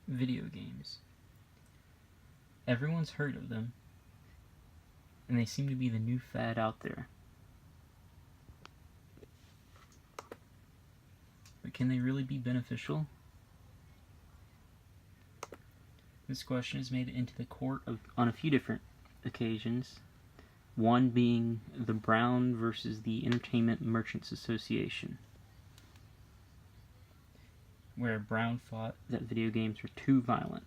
Video games. Everyone's heard of them, and they seem to be the new fad out there. But can they really be beneficial? This question has made it into the court on a few different occasions, one being the Brown versus the Entertainment Merchants Association, where Brown thought that video games were too violent.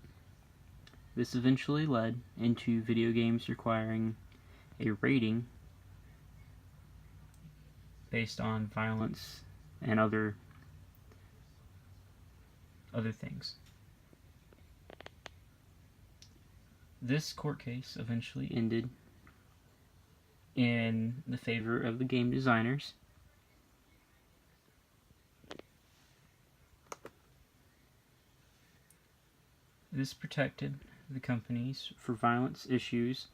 This eventually led into video games requiring a rating based on violence and other things. This court case eventually ended in the favor of the game designers. This protected the companies for violence issues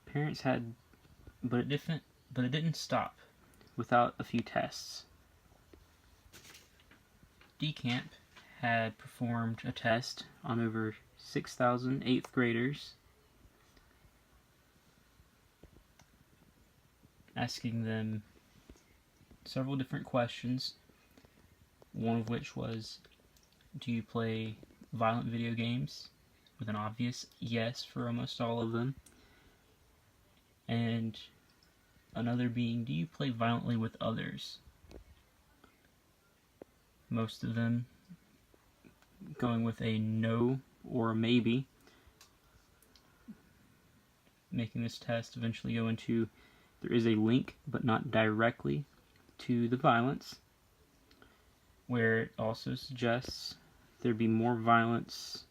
parents had, but it didn't stop without a few tests. DeCamp had performed a test on over 6,000 8th graders, asking them several different questions, one of which was, do you play violent video games? With an obvious yes for almost all of them. And another being, do you play violently with others? Most of them going with a no or a maybe, making this test eventually go into there is a link, but not directly to the violence, where it also suggests there be more violence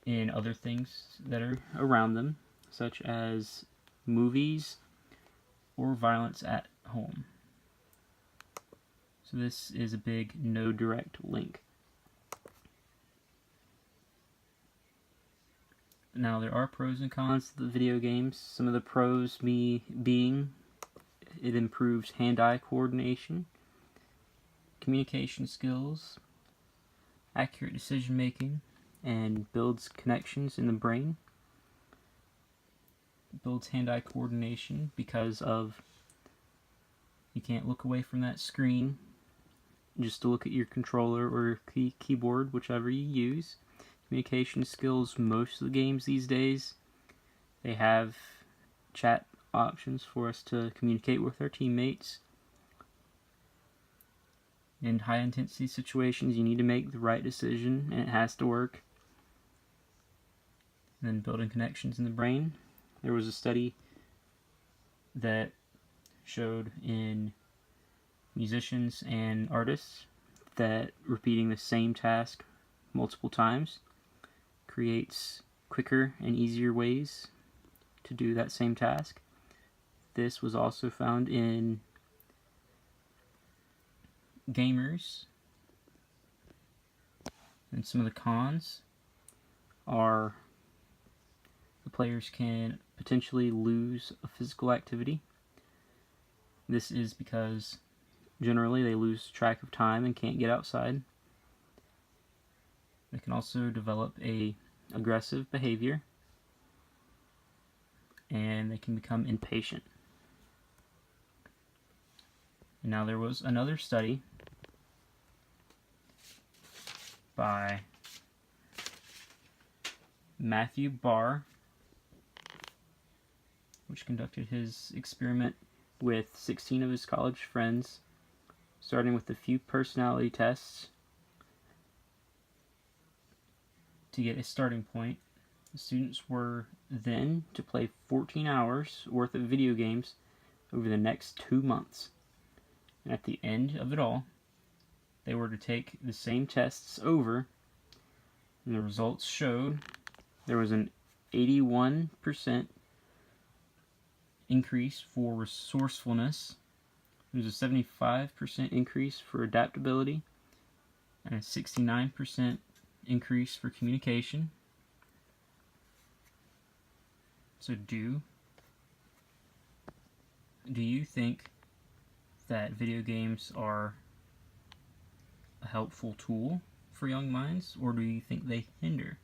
in other things that are around them, such as movies or violence at home. So this is a big no direct link. Now there are pros and cons to the video games. Some of the pros being it improves hand-eye coordination, communication skills, accurate decision making, and builds connections in the brain. It builds hand-eye coordination because of you can't look away from that screen just to look at your controller or keyboard, whichever you use. Communication skills, most of the games these days, they have chat options for us to communicate with our teammates. In high intensity situations, you need to make the right decision, and it has to work. And then building connections in the brain. There was a study that showed in musicians and artists that repeating the same task multiple times creates quicker and easier ways to do that same task. This was also found in gamers. And some of the cons are the players can potentially lose a physical activity. This is because generally they lose track of time and can't get outside. They can also develop a aggressive behavior, and they can become impatient. And now there was another study by Matthew Barr, which conducted his experiment with 16 of his college friends, starting with a few personality tests to get a starting point. The students were then to play 14 hours worth of video games over the next 2 months. And at the end of it all, they were to take the same tests over, and the results showed there was an 81% increase for resourcefulness, there was a 75% increase for adaptability, and a 69% increase for communication. So do you think that video games are a helpful tool for young minds, or do you think they hinder?